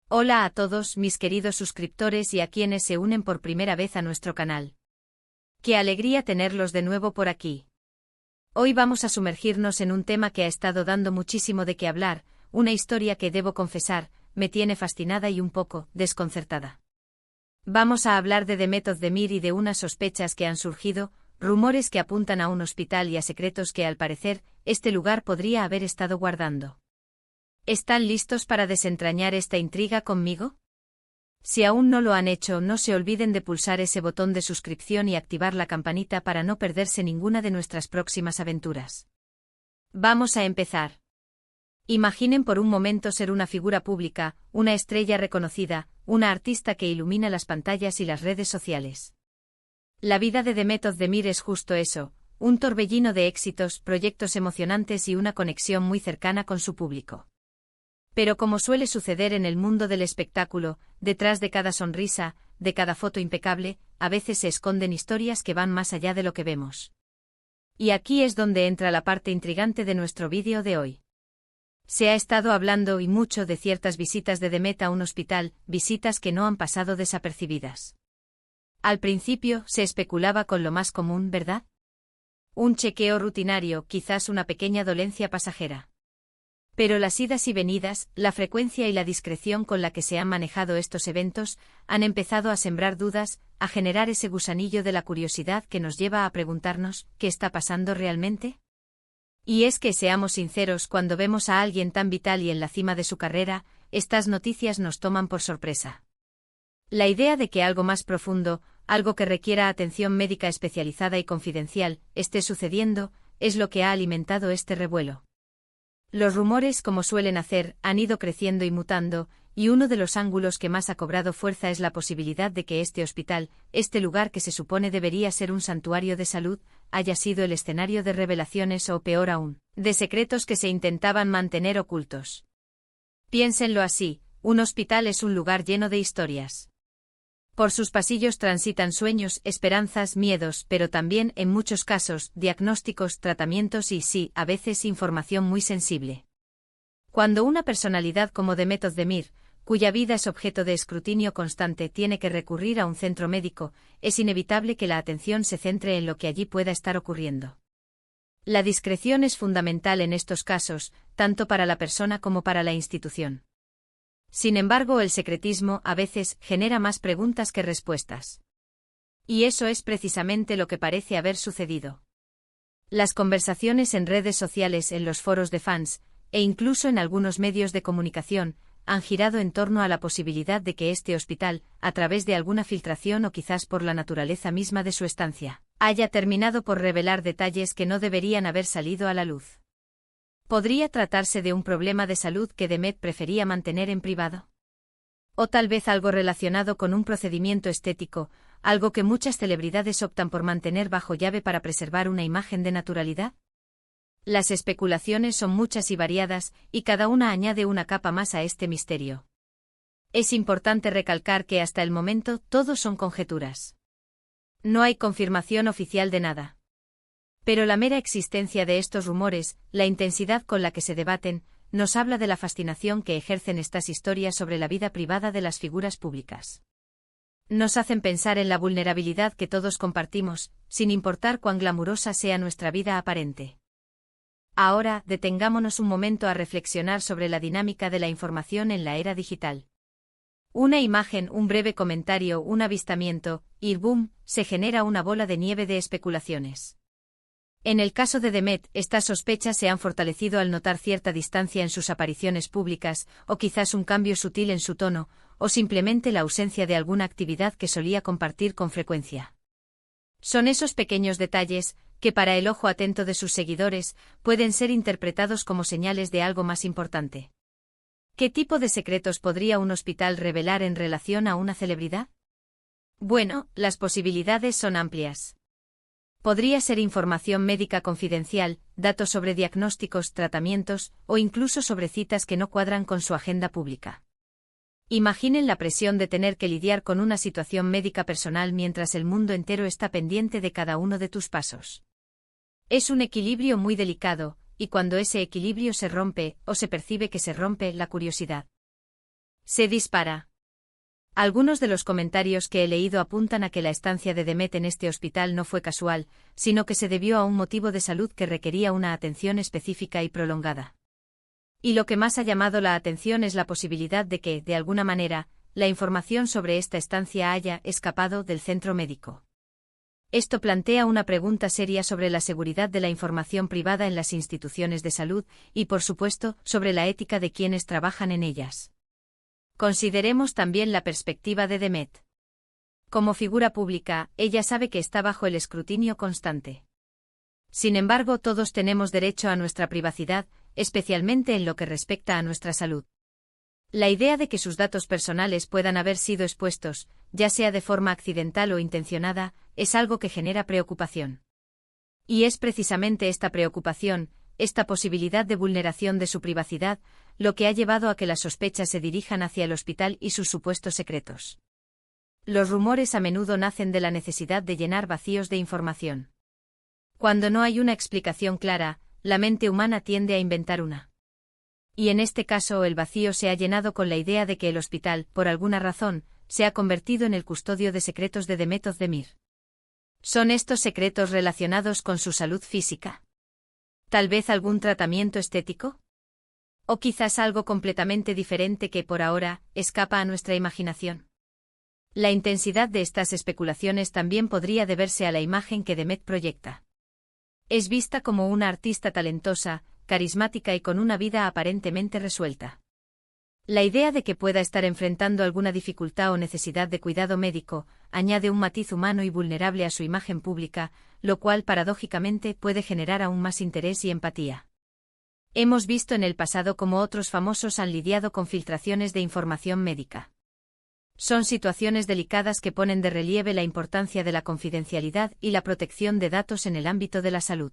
Hola a todos mis queridos suscriptores y a quienes se unen por primera vez a nuestro canal. Qué alegría tenerlos de nuevo por aquí. Hoy vamos a sumergirnos en un tema que ha estado dando muchísimo de qué hablar, una historia que debo confesar, me tiene fascinada y un poco desconcertada. Vamos a hablar de Demet Özdemir y de unas sospechas que han surgido, rumores que apuntan a un hospital y a secretos que al parecer, este lugar podría haber estado guardando. ¿Están listos para desentrañar esta intriga conmigo? Si aún no lo han hecho, no se olviden de pulsar ese botón de suscripción y activar la campanita para no perderse ninguna de nuestras próximas aventuras. Vamos a empezar. Imaginen por un momento ser una figura pública, una estrella reconocida, una artista que ilumina las pantallas y las redes sociales. La vida de Demet Özdemir es justo eso, un torbellino de éxitos, proyectos emocionantes y una conexión muy cercana con su público. Pero como suele suceder en el mundo del espectáculo, detrás de cada sonrisa, de cada foto impecable, a veces se esconden historias que van más allá de lo que vemos. Y aquí es donde entra la parte intrigante de nuestro vídeo de hoy. Se ha estado hablando y mucho de ciertas visitas de Demet a un hospital, visitas que no han pasado desapercibidas. Al principio se especulaba con lo más común, ¿verdad? Un chequeo rutinario, quizás una pequeña dolencia pasajera. Pero las idas y venidas, la frecuencia y la discreción con la que se han manejado estos eventos, han empezado a sembrar dudas, a generar ese gusanillo de la curiosidad que nos lleva a preguntarnos, ¿qué está pasando realmente? Y es que, seamos sinceros, cuando vemos a alguien tan vital y en la cima de su carrera, estas noticias nos toman por sorpresa. La idea de que algo más profundo, algo que requiera atención médica especializada y confidencial, esté sucediendo, es lo que ha alimentado este revuelo. Los rumores, como suelen hacer, han ido creciendo y mutando, y uno de los ángulos que más ha cobrado fuerza es la posibilidad de que este hospital, este lugar que se supone debería ser un santuario de salud, haya sido el escenario de revelaciones o, peor aún, de secretos que se intentaban mantener ocultos. Piénsenlo así, un hospital es un lugar lleno de historias. Por sus pasillos transitan sueños, esperanzas, miedos, pero también, en muchos casos, diagnósticos, tratamientos y, sí, a veces información muy sensible. Cuando una personalidad como Demet Özdemir, cuya vida es objeto de escrutinio constante, tiene que recurrir a un centro médico, es inevitable que la atención se centre en lo que allí pueda estar ocurriendo. La discreción es fundamental en estos casos, tanto para la persona como para la institución. Sin embargo, el secretismo, a veces, genera más preguntas que respuestas. Y eso es precisamente lo que parece haber sucedido. Las conversaciones en redes sociales, en los foros de fans, e incluso en algunos medios de comunicación, han girado en torno a la posibilidad de que este hospital, a través de alguna filtración o quizás por la naturaleza misma de su estancia, haya terminado por revelar detalles que no deberían haber salido a la luz. ¿Podría tratarse de un problema de salud que Demet prefería mantener en privado? ¿O tal vez algo relacionado con un procedimiento estético, algo que muchas celebridades optan por mantener bajo llave para preservar una imagen de naturalidad? Las especulaciones son muchas y variadas, y cada una añade una capa más a este misterio. Es importante recalcar que hasta el momento todo son conjeturas. No hay confirmación oficial de nada. Pero la mera existencia de estos rumores, la intensidad con la que se debaten, nos habla de la fascinación que ejercen estas historias sobre la vida privada de las figuras públicas. Nos hacen pensar en la vulnerabilidad que todos compartimos, sin importar cuán glamurosa sea nuestra vida aparente. Ahora, detengámonos un momento a reflexionar sobre la dinámica de la información en la era digital. Una imagen, un breve comentario, un avistamiento, y ¡boom!, se genera una bola de nieve de especulaciones. En el caso de Demet, estas sospechas se han fortalecido al notar cierta distancia en sus apariciones públicas, o quizás un cambio sutil en su tono, o simplemente la ausencia de alguna actividad que solía compartir con frecuencia. Son esos pequeños detalles, que para el ojo atento de sus seguidores, pueden ser interpretados como señales de algo más importante. ¿Qué tipo de secretos podría un hospital revelar en relación a una celebridad? Bueno, las posibilidades son amplias. Podría ser información médica confidencial, datos sobre diagnósticos, tratamientos, o incluso sobre citas que no cuadran con su agenda pública. Imaginen la presión de tener que lidiar con una situación médica personal mientras el mundo entero está pendiente de cada uno de tus pasos. Es un equilibrio muy delicado, y cuando ese equilibrio se rompe, o se percibe que se rompe, la curiosidad Se dispara. Algunos de los comentarios que he leído apuntan a que la estancia de Demet en este hospital no fue casual, sino que se debió a un motivo de salud que requería una atención específica y prolongada. Y lo que más ha llamado la atención es la posibilidad de que, de alguna manera, la información sobre esta estancia haya escapado del centro médico. Esto plantea una pregunta seria sobre la seguridad de la información privada en las instituciones de salud y, por supuesto, sobre la ética de quienes trabajan en ellas. Consideremos también la perspectiva de Demet. Como figura pública, ella sabe que está bajo el escrutinio constante. Sin embargo, todos tenemos derecho a nuestra privacidad, especialmente en lo que respecta a nuestra salud. La idea de que sus datos personales puedan haber sido expuestos, ya sea de forma accidental o intencionada, es algo que genera preocupación. Y es precisamente esta preocupación, esta posibilidad de vulneración de su privacidad, lo que ha llevado a que las sospechas se dirijan hacia el hospital y sus supuestos secretos. Los rumores a menudo nacen de la necesidad de llenar vacíos de información. Cuando no hay una explicación clara, la mente humana tiende a inventar una. Y en este caso el vacío se ha llenado con la idea de que el hospital, por alguna razón, se ha convertido en el custodio de secretos de Demet Özdemir. ¿Son estos secretos relacionados con su salud física? ¿Tal vez algún tratamiento estético? ¿O quizás algo completamente diferente que, por ahora, escapa a nuestra imaginación? La intensidad de estas especulaciones también podría deberse a la imagen que Demet proyecta. Es vista como una artista talentosa, carismática y con una vida aparentemente resuelta. La idea de que pueda estar enfrentando alguna dificultad o necesidad de cuidado médico añade un matiz humano y vulnerable a su imagen pública, lo cual paradójicamente puede generar aún más interés y empatía. Hemos visto en el pasado cómo otros famosos han lidiado con filtraciones de información médica. Son situaciones delicadas que ponen de relieve la importancia de la confidencialidad y la protección de datos en el ámbito de la salud.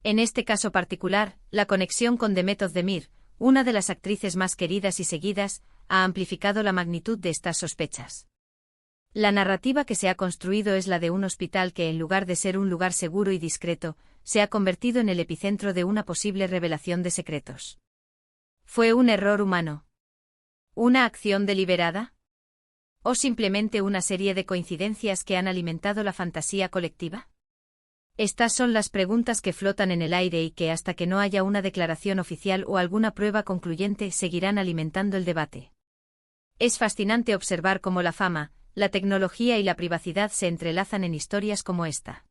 En este caso particular, la conexión con Demet Özdemir, una de las actrices más queridas y seguidas, ha amplificado la magnitud de estas sospechas. La narrativa que se ha construido es la de un hospital que, en lugar de ser un lugar seguro y discreto, se ha convertido en el epicentro de una posible revelación de secretos. ¿Fue un error humano? ¿Una acción deliberada? ¿O simplemente una serie de coincidencias que han alimentado la fantasía colectiva? Estas son las preguntas que flotan en el aire y que, hasta que no haya una declaración oficial o alguna prueba concluyente, seguirán alimentando el debate. Es fascinante observar cómo la fama, la tecnología y la privacidad se entrelazan en historias como esta.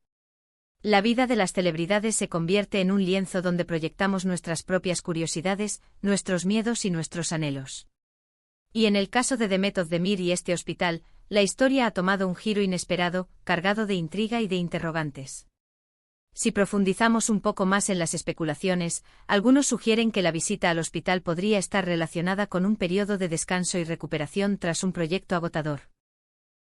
La vida de las celebridades se convierte en un lienzo donde proyectamos nuestras propias curiosidades, nuestros miedos y nuestros anhelos. Y en el caso de Demet Özdemir y este hospital, la historia ha tomado un giro inesperado, cargado de intriga y de interrogantes. Si profundizamos un poco más en las especulaciones, algunos sugieren que la visita al hospital podría estar relacionada con un periodo de descanso y recuperación tras un proyecto agotador.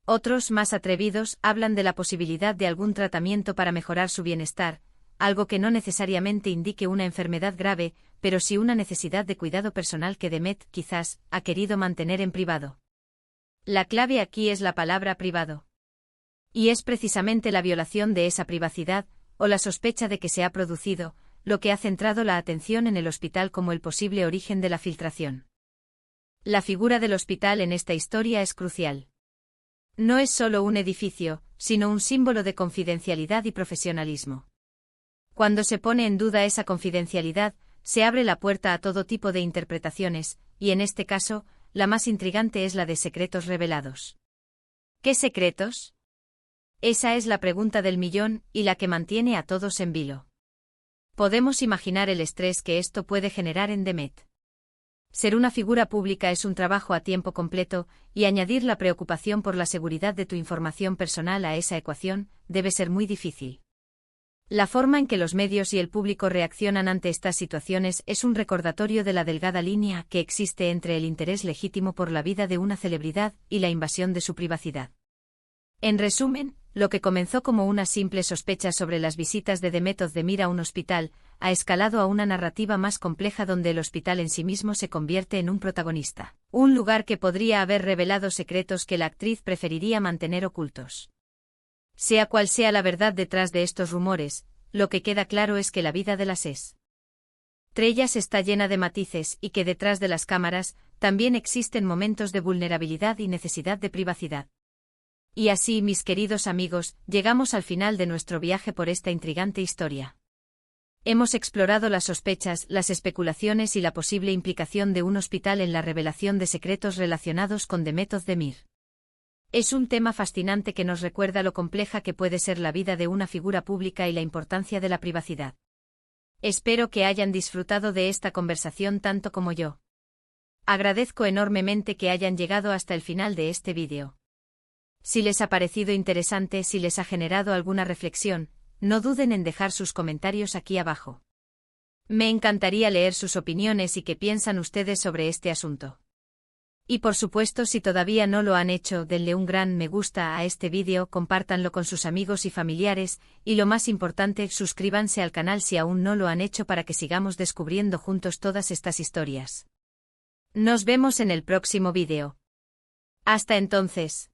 Otros, más atrevidos, hablan de la posibilidad de algún tratamiento para mejorar su bienestar, algo que no necesariamente indique una enfermedad grave, pero sí una necesidad de cuidado personal que Demet, quizás, ha querido mantener en privado. La clave aquí es la palabra privado. Y es precisamente la violación de esa privacidad, o la sospecha de que se ha producido, lo que ha centrado la atención en el hospital como el posible origen de la filtración. La figura del hospital en esta historia es crucial. No es solo un edificio, sino un símbolo de confidencialidad y profesionalismo. Cuando se pone en duda esa confidencialidad, se abre la puerta a todo tipo de interpretaciones, y en este caso, la más intrigante es la de secretos revelados. ¿Qué secretos? Esa es la pregunta del millón, y la que mantiene a todos en vilo. Podemos imaginar el estrés que esto puede generar en Demet. Ser una figura pública es un trabajo a tiempo completo, y añadir la preocupación por la seguridad de tu información personal a esa ecuación debe ser muy difícil. La forma en que los medios y el público reaccionan ante estas situaciones es un recordatorio de la delgada línea que existe entre el interés legítimo por la vida de una celebridad y la invasión de su privacidad. En resumen, lo que comenzó como una simple sospecha sobre las visitas de Demet Özdemir a un hospital, ha escalado a una narrativa más compleja donde el hospital en sí mismo se convierte en un protagonista, un lugar que podría haber revelado secretos que la actriz preferiría mantener ocultos. Sea cual sea la verdad detrás de estos rumores, lo que queda claro es que la vida de las es Trellas está llena de matices y que detrás de las cámaras también existen momentos de vulnerabilidad y necesidad de privacidad. Y así, mis queridos amigos, llegamos al final de nuestro viaje por esta intrigante historia. Hemos explorado las sospechas, las especulaciones y la posible implicación de un hospital en la revelación de secretos relacionados con Demet Özdemir. Es un tema fascinante que nos recuerda lo compleja que puede ser la vida de una figura pública y la importancia de la privacidad. Espero que hayan disfrutado de esta conversación tanto como yo. Agradezco enormemente que hayan llegado hasta el final de este vídeo. Si les ha parecido interesante, si les ha generado alguna reflexión, no duden en dejar sus comentarios aquí abajo. Me encantaría leer sus opiniones y qué piensan ustedes sobre este asunto. Y por supuesto, si todavía no lo han hecho, denle un gran me gusta a este vídeo, compártanlo con sus amigos y familiares, y lo más importante, suscríbanse al canal si aún no lo han hecho para que sigamos descubriendo juntos todas estas historias. Nos vemos en el próximo vídeo. Hasta entonces.